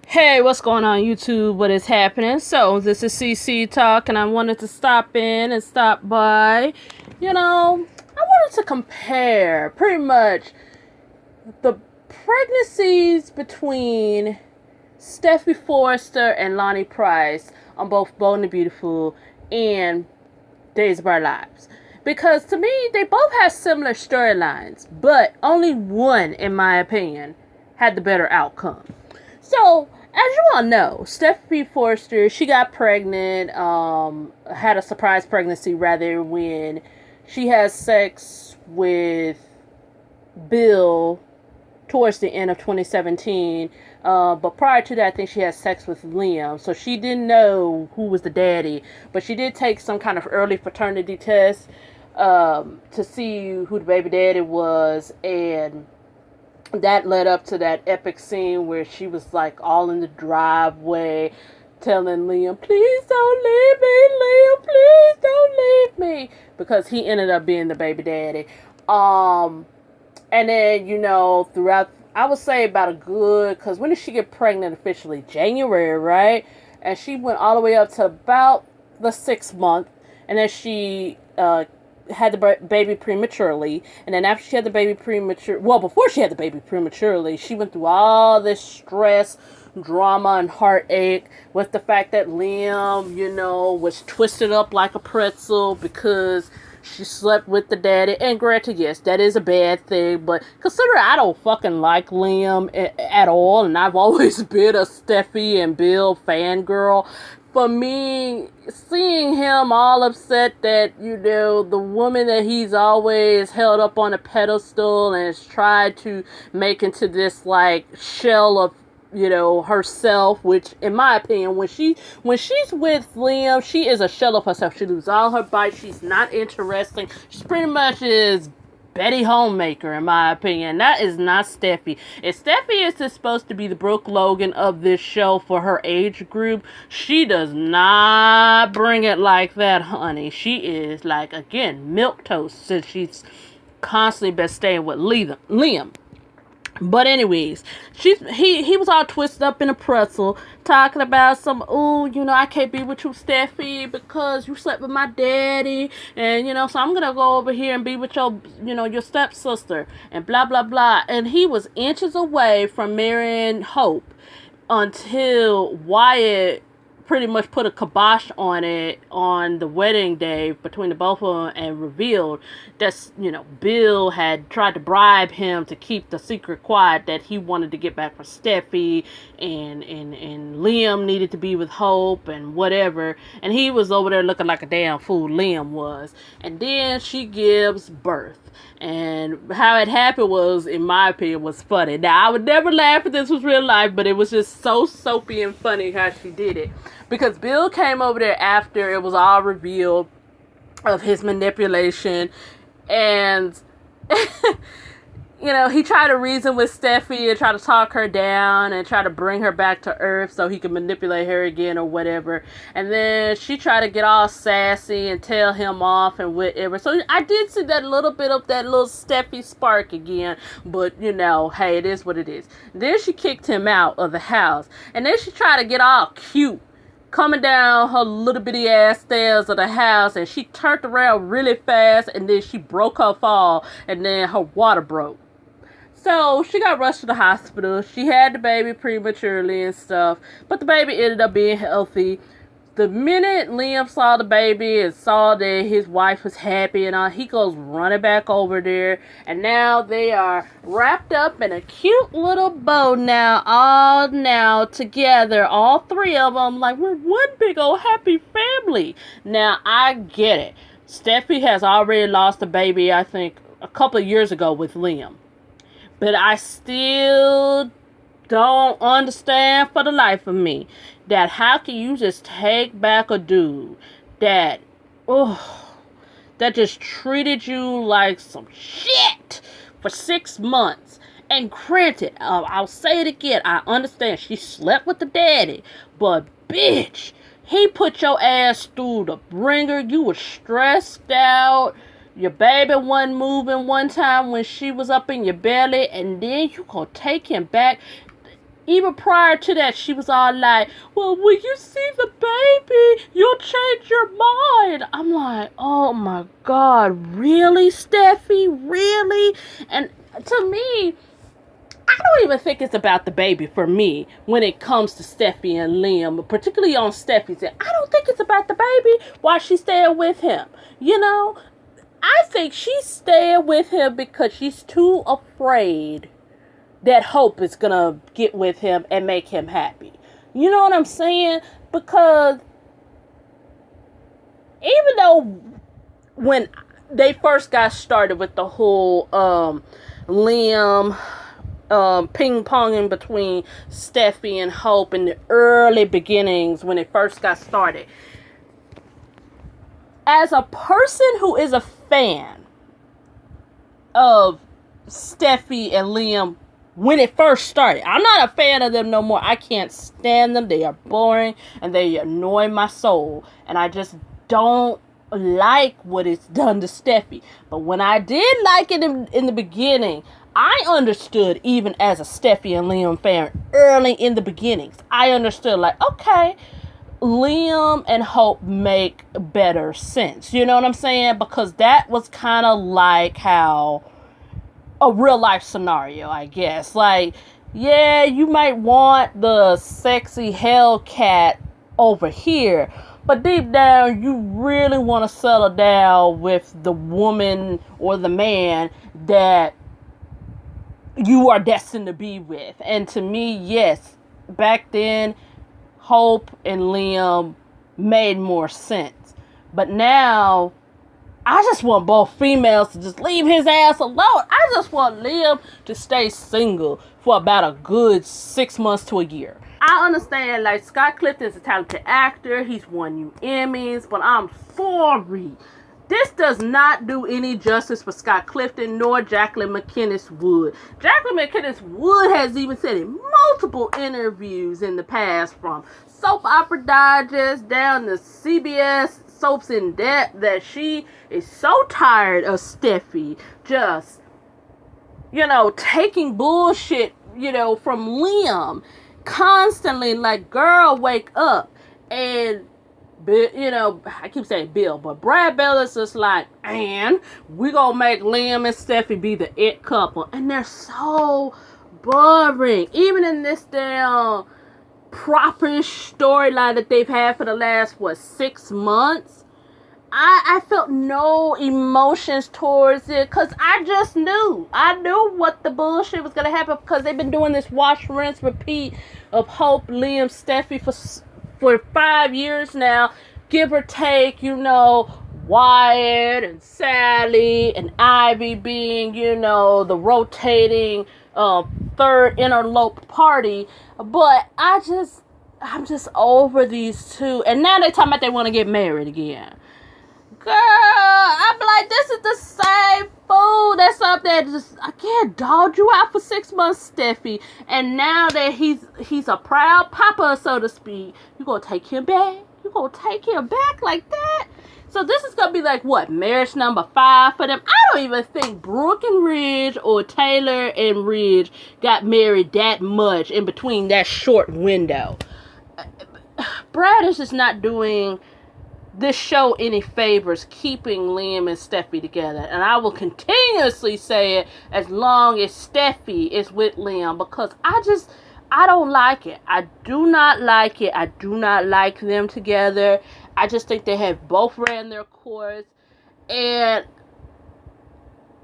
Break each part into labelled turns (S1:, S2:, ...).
S1: Hey, what's going on YouTube? What is happening? So, this is CC Talk, and I wanted to stop in and stop by. I wanted to compare pretty much the pregnancies between Steffy Forrester and Lani Price on both Bold and Beautiful and Days of Our Lives. Because to me, they both have similar storylines, but only one, in my opinion, had the better outcome. So, as you all know, Steffy Forrester, she got pregnant, had a surprise pregnancy rather, when she has sex with Bill towards the end of 2017. But prior to that, I think she had sex with Liam. So she didn't know who was the daddy. But she did take some kind of early paternity test to see who the baby daddy was. And that led up to that epic scene where she was like all in the driveway telling Liam, "Please don't leave me, Liam, please don't leave me," because he ended up being the baby daddy. And then, throughout, I would say about a good, because when did she get pregnant officially? January, right? And she went all the way up to about the 6th month, and then she had the baby prematurely. And then after she had the baby before she had the baby prematurely, she went through all this stress, drama, and heartache with the fact that Liam, was twisted up like a pretzel because she slept with the daddy. And granted, yes, that is a bad thing, but consider I don't fucking like Liam at all, and I've always been a Steffy and Bill fangirl. For me, seeing him all upset that, the woman that he's always held up on a pedestal and has tried to make into this, shell of, herself, which, in my opinion, when she's with Liam, she is a shell of herself. She loses all her bites. She's not interesting. She pretty much is Betty Homemaker, in my opinion. That is not Steffy. If Steffy is supposed to be the Brooke Logan of this show for her age group, she does not bring it like that, honey. She is, again, milquetoast, since she's constantly been staying with Liam. But anyways, he was all twisted up in a pretzel, talking about some, I can't be with you, Steffy, because you slept with my daddy, and, so I'm gonna go over here and be with your stepsister, and blah, blah, blah. And he was inches away from marrying Hope until Wyatt pretty much put a kibosh on it on the wedding day between the both of them and revealed that, Bill had tried to bribe him to keep the secret quiet, that he wanted to get back for Steffy, and Liam needed to be with Hope and whatever. And he was over there looking like a damn fool, Liam was. And then she gives birth. And how it happened was, in my opinion, was funny. Now, I would never laugh if this was real life, but it was just so soapy and funny how she did it. Because Bill came over there after it was all revealed of his manipulation. And, he tried to reason with Steffy and try to talk her down and try to bring her back to earth so he could manipulate her again or whatever. And then she tried to get all sassy and tell him off and whatever. So I did see that little bit of that little Steffy spark again. But, hey, it is what it is. Then she kicked him out of the house. And then she tried to get all cute, coming down her little bitty ass stairs of the house, and she turned around really fast, and then she broke her fall, and then her water broke. So she got rushed to the hospital. She had the baby prematurely and stuff, but the baby ended up being healthy. The minute Liam saw the baby and saw that his wife was happy and all, he goes running back over there. And now they are wrapped up in a cute little bow now together. All three of them, we're one big old happy family. Now, I get it. Steffy has already lost a baby, I think, a couple of years ago with Liam. But I still don't understand for the life of me that how can you just take back a dude that just treated you like some shit for 6 months. And granted, I'll say it again, I understand she slept with the daddy, but bitch, he put your ass through the ringer. You were stressed out. Your baby wasn't moving one time when she was up in your belly, and then you gonna take him back. even prior to that, she was all like, well, when you see the baby, you'll change your mind. I'm like, oh my God, really, Steffi? Really? And to me, I don't even think it's about the baby for me when it comes to Steffi and Liam, particularly on Steffi's end. I don't think it's about the baby while she's staying with him. You know, I think she's staying with him because she's too afraid that Hope is going to get with him and make him happy. You know what I'm saying? Because even though when they first got started with the whole Liam ping-ponging between Steffi and Hope in the early beginnings when it first got started, as a person who is a fan of Steffi and Liam when it first started, I'm not a fan of them no more. I can't stand them. They are boring and they annoy my soul. And I just don't like what it's done to Steffi. But when I did like it in the beginning, I understood, even as a Steffi and Liam fan early in the beginnings, I understood like, okay, Liam and Hope make better sense. You know what I'm saying? Because that was kind of like how a real life scenario, I guess. Like, yeah, you might want the sexy Hellcat over here, but deep down, you really want to settle down with the woman or the man that you are destined to be with. And to me, yes, back then, Hope and Liam made more sense. But now, I just want both females to just leave his ass alone. I just want Liam to stay single for about a good 6 months to a year. I understand, like, Scott Clifton's a talented actor. He's won you Emmys, but I'm sorry. This does not do any justice for Scott Clifton, nor Jacqueline McInnes Wood. Jacqueline McInnes Wood has even said in multiple interviews in the past, from Soap Opera Digest down to CBS Soaps in Depth, that she is so tired of Steffi just, taking bullshit, from Liam constantly. Like, girl, wake up. And I keep saying Bill, but Brad Bell is just like, and we gonna make Liam and Steffi be the it couple. And they're so boring. Even in this damn proper-ish storyline that they've had for the last, 6 months, I felt no emotions towards it, because I just knew. I knew what the bullshit was going to happen, because they've been doing this wash, rinse, repeat of Hope, Liam, Steffi for 5 years now, give or take, Wyatt and Sally and Ivy being, the rotating third interlope party. But I'm just over these two. And now they're talking about they want to get married again. Girl, I'm like, this is the same fool that's up there just, again, dogged you out for 6 months, Steffi. And now that he's a proud papa, so to speak, you gonna take him back? You gonna take him back like that? So this is gonna be like, what, marriage number 5 for them? I don't even think Brooke and Ridge or Taylor and Ridge got married that much in between that short window. Brad is just not doing this show any favors keeping Liam and Steffi together. And I will continuously say it as long as Steffi is with Liam, because I don't like it. I do not like it. I do not like them together. I just think they have both ran their course, and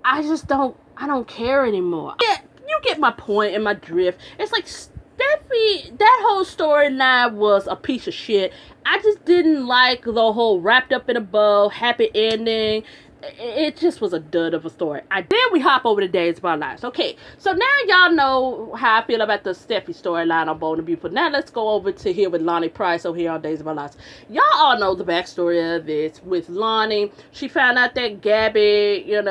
S1: I don't care anymore. Yeah, you get my point and my drift. It's like, Steffi, that whole storyline was a piece of shit. I just didn't like the whole wrapped up in a bow, happy ending. It just was a dud of a story. Then we hop over to Days of Our Lives. Okay, so now y'all know how I feel about the Steffi storyline on Bold and Beautiful. Now let's go over to here with Lani Price over here on Days of Our Lives. Y'all all know the backstory of this. With Lani, she found out that Gabby, and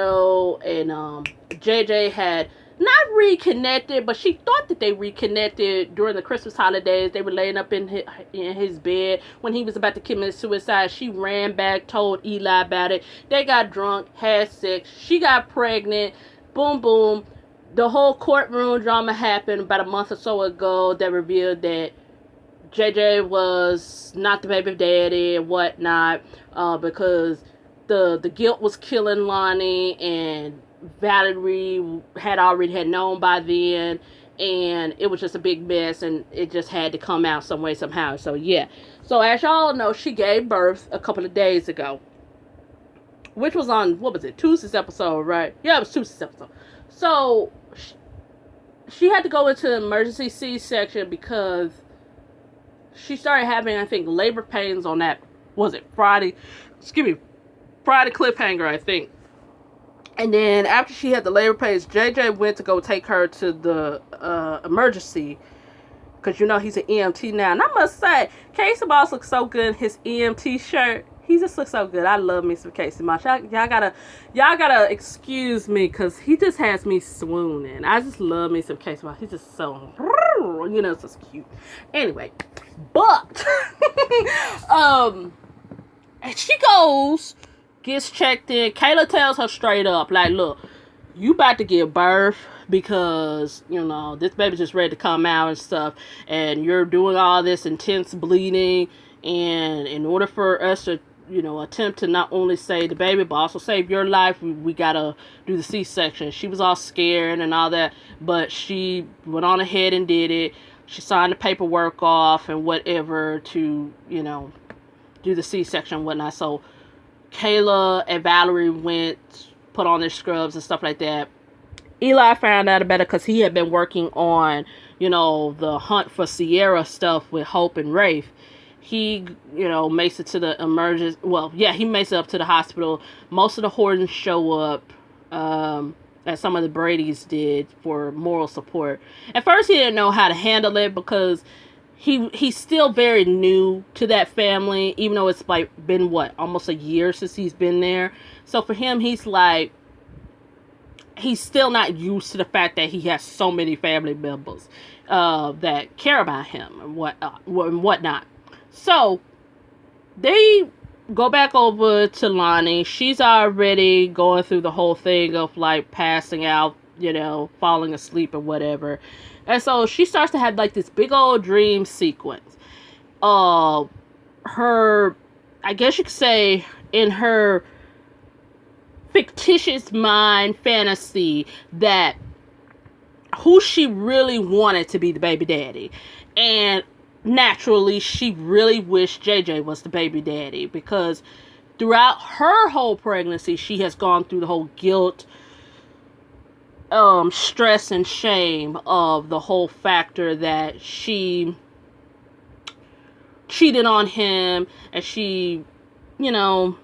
S1: JJ had not reconnected, but she thought that they reconnected during the Christmas holidays. They were laying up in his bed when he was about to commit suicide. She ran back, told Eli about it. They got drunk, had sex. She got pregnant. Boom, boom. the whole courtroom drama happened about a month or so ago that revealed that JJ was not the baby daddy and whatnot, because the guilt was killing Lani, and Valerie had known by then, and it was just a big mess, and it just had to come out some way somehow. So yeah, so as y'all know, she gave birth a couple of days ago, which was on, what was it, Tuesday's episode, right? Yeah, it was Tuesday's episode. So she had to go into emergency C-section because she started having, I think, labor pains on that, was it Friday? Friday cliffhanger, I think. And then after she had the labor pains, JJ went to go take her to the emergency, because you know he's an EMT now. And I must say, Casey Moss looks so good in his EMT shirt. He just looks so good. I love me some Casey Moss. Y'all gotta excuse me, because he just has me swooning. I just love me some Casey Moss. He's just so, you know, just cute. Anyway, but and she goes, gets checked in. Kayla tells her straight up, like, look, you about to give birth, because, you know, this baby's just ready to come out and stuff, and you're doing all this intense bleeding, and in order for us to, you know, attempt to not only save the baby, but also save your life, we gotta do the C-section. She was all scared and all that, but she went on ahead and did it. She signed the paperwork off and whatever to, you know, do the C-section and whatnot. So Kayla and Valerie went, put on their scrubs and stuff like that. Eli found out about it because he had been working on, you know, the hunt for Sierra stuff with Hope and Rafe. He, you know, makes it to the emergency. Well, yeah, he makes it up to the hospital. Most of the Hordens show up, as some of the Bradys did, for moral support. At first, he didn't know how to handle it because he's still very new to that family, even though it's like been almost a year since he's been there. So for him, he's like, he's still not used to the fact that he has so many family members that care about him and whatnot. So they go back over to Lani. She's already going through the whole thing of like passing out, you know, falling asleep or whatever. And so she starts to have like this big old dream sequence. Her, I guess you could say, in her fictitious mind fantasy, that who she really wanted to be the baby daddy. And naturally, she really wished JJ was the baby daddy, because throughout her whole pregnancy, she has gone through the whole guilt, stress and shame of the whole factor that she cheated on him, and she, you know,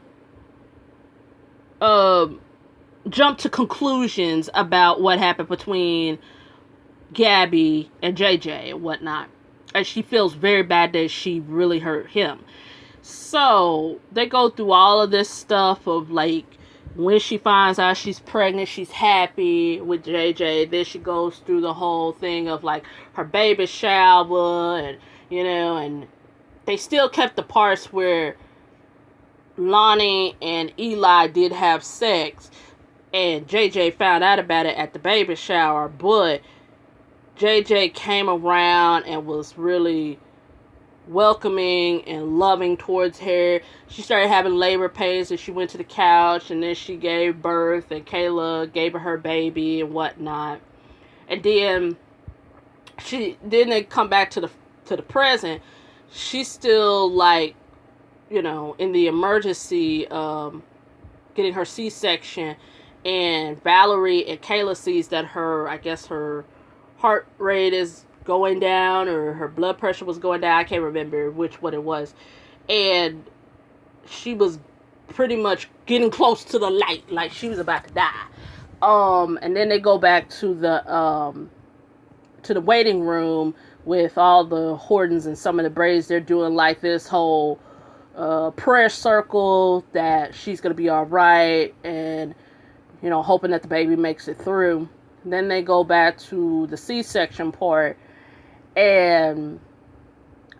S1: jumped to conclusions about what happened between Gabby and JJ and whatnot. And she feels very bad that she really hurt him. So they go through all of this stuff of like, when she finds out she's pregnant, she's happy with JJ. Then she goes through the whole thing of like her baby shower, and, you know, and they still kept the parts where Lani and Eli did have sex, and JJ found out about it at the baby shower, but JJ came around and was really welcoming and loving towards her. She started having labor pains, and she went to the couch, and then she gave birth, and Kayla gave her baby and whatnot. And then they come back to the present. She's still like, you know, in the emergency, getting her C-section, and Valerie and Kayla sees that her heart rate is going down, or her blood pressure was going down. I can't remember what it was. And she was pretty much getting close to the light, like she was about to die. And then they go back to the waiting room with all the Hordens and some of the Braves. They're doing like this whole prayer circle that she's gonna be all right, and, you know, hoping that the baby makes it through. Then they go back to the C-section part, and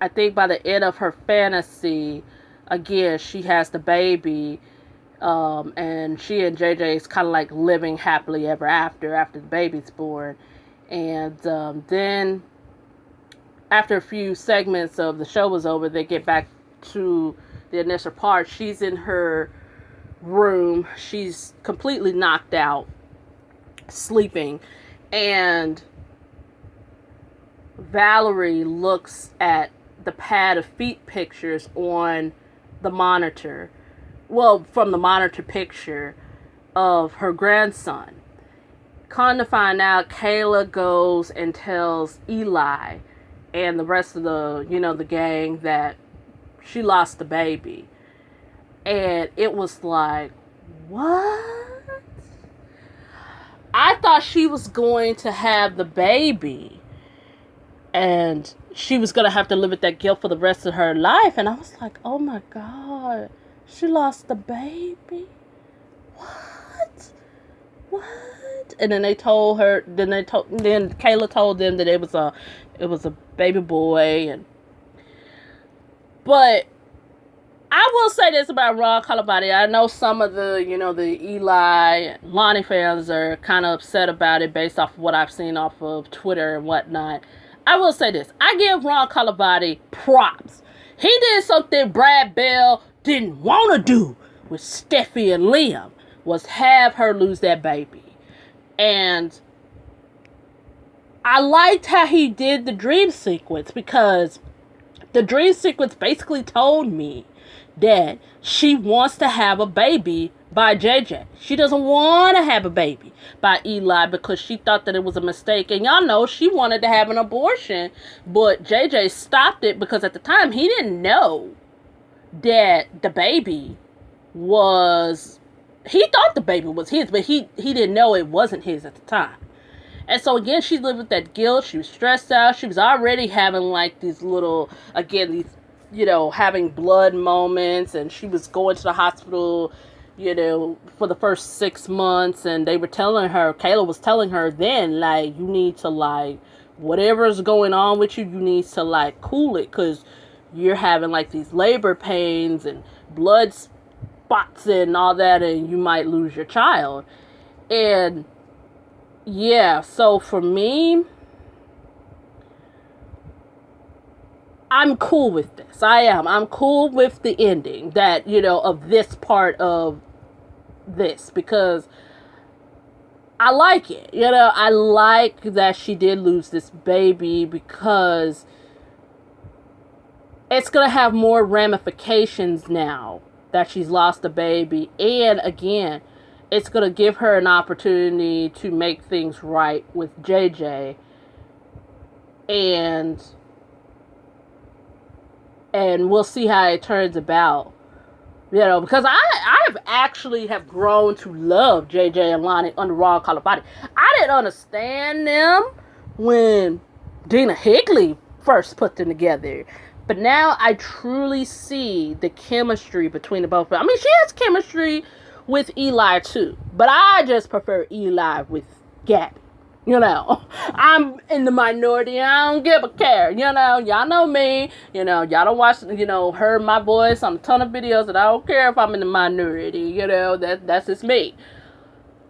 S1: I think by the end of her fantasy, again, she has the baby. And she and JJ is kind of like living happily ever after the baby's born. And then after a few segments of the show was over, they get back to the initial part. She's in her room. She's completely knocked out, sleeping. And Valerie looks at the pad of feet pictures on the monitor. Well, from the monitor picture of her grandson. Come to find out, Kayla goes and tells Eli and the rest of the gang that she lost the baby. And it was like, what? I thought she was going to have the baby and she was going to have to live with that guilt for the rest of her life. And I was like, oh my God, she lost the baby? What? And then they told her, then Kayla told them that it was a baby boy. But I will say this about Ron Carlivati. I know some of the Eli and Lani fans are kind of upset about it based off of what I've seen off of Twitter and whatnot. I will say this. I give Ron Carlivati props. He did something Brad Bell didn't want to do with Steffy and Liam, was have her lose that baby. And I liked how he did the dream sequence, because the dream sequence basically told me that she wants to have a baby by JJ. She doesn't want to have a baby by Eli because she thought that it was a mistake. And y'all know she wanted to have an abortion, but JJ stopped it because at the time he didn't know that the baby was... He thought the baby was his, but he didn't know it wasn't his at the time. And so again, she lived with that guilt. She was stressed out. She was already having like these little, again, these, having blood moments. And she was going to the hospital, for the first 6 months. And they were telling her, Kayla was telling her then, like, you need to, like, whatever's going on with you, you need to, like, cool it. Because you're having, like, these labor pains and blood spots and all that, and you might lose your child. And yeah, so for me, I'm cool with this. I'm cool with the ending that, of this part of this, because I like it. I like that she did lose this baby, because it's going to have more ramifications now that she's lost the baby. And again, it's going to give her an opportunity to make things right with JJ. And we'll see how it turns about. Because I've actually have grown to love JJ and Lani under Ron Carlivati. I didn't understand them when Dina Higley first put them together. But now I truly see the chemistry between the both of them. I mean, she has chemistry with Eli too. But I just prefer Eli with Gabby. I'm in the minority. I don't give a care. Y'all know me. Y'all don't watch, heard my voice on a ton of videos, and I don't care if I'm in the minority. That's just me.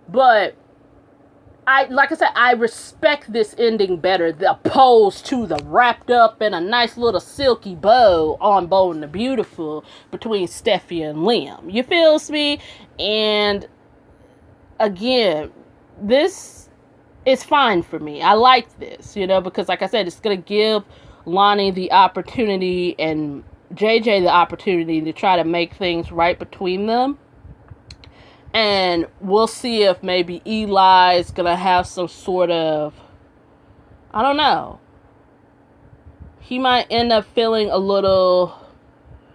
S1: But like I said, I respect this ending better, opposed to the wrapped up in a nice little silky bow on Bold and the Beautiful between Steffy and Liam. You feels me? And again, this is fine for me. I like this, because like I said, it's going to give Lani the opportunity and JJ the opportunity to try to make things right between them. And we'll see if maybe Eli is going to have some sort of, I don't know. He might end up feeling a little,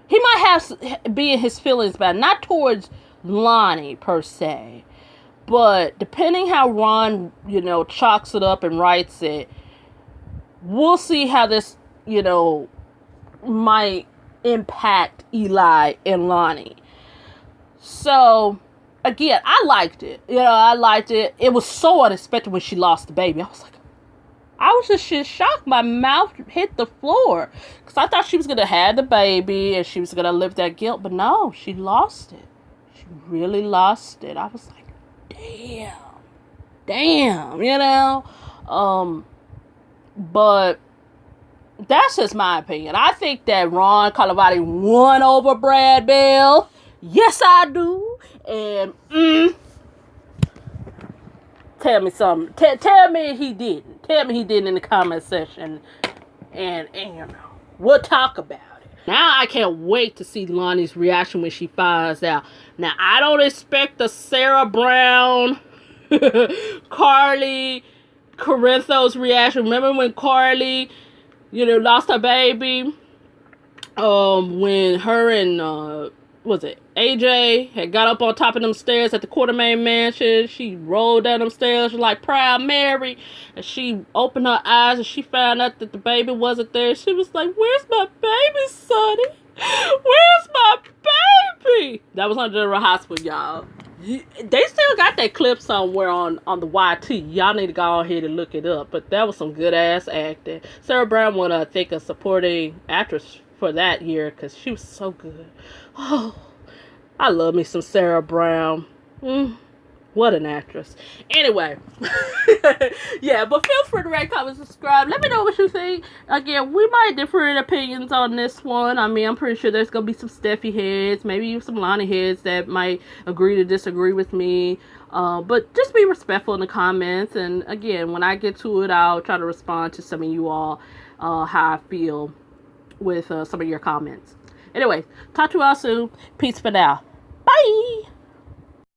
S1: he might have be in his feelings bad, not towards Lani per se, but depending how Ron, chalks it up and writes it, we'll see how this, might impact Eli and Lani. So, again, I liked it. I liked it. It was so unexpected when she lost the baby. I was just shocked. My mouth hit the floor. Because I thought she was going to have the baby and she was going to live that guilt. But no, she lost it. She really lost it. I was like, damn, you know? But that's just my opinion. I think that Ron Carlivati won over Brad Bell. Yes, I do. And tell me something. Tell me he didn't. Tell me he didn't in the comment section. And you know, we'll talk about it. Now I can't wait to see Lani's reaction when she finds out. Now I don't expect the Sarah Brown, Carly, Corinthos reaction. Remember when Carly, you know, lost her baby? When her and was it AJ had got up on top of them stairs at the Quartermain mansion. She rolled down them stairs like Proud Mary, and she opened her eyes and she found out that the baby wasn't there. She was like, "Where's my baby, Sonny? Where's my baby?" That was on General Hospital, y'all. They still got that clip somewhere on the YT. Y'all need to go ahead and look it up. But that was some good ass acting. Sarah Brown won, I think, a supporting actress for that year because she was so good. Oh, I love me some Sarah Brown. What an actress. Anyway, yeah, but feel free to rate, comment, subscribe. Let me know what you think. Again, we might differ in opinions on this one. I mean, I'm pretty sure there's going to be some Steffy heads, maybe some Lani heads that might agree to disagree with me. But just be respectful in the comments. And again, when I get to it, I'll try to respond to some of you all how I feel with some of your comments. Anyway, talk to you all soon. Peace for now. Bye!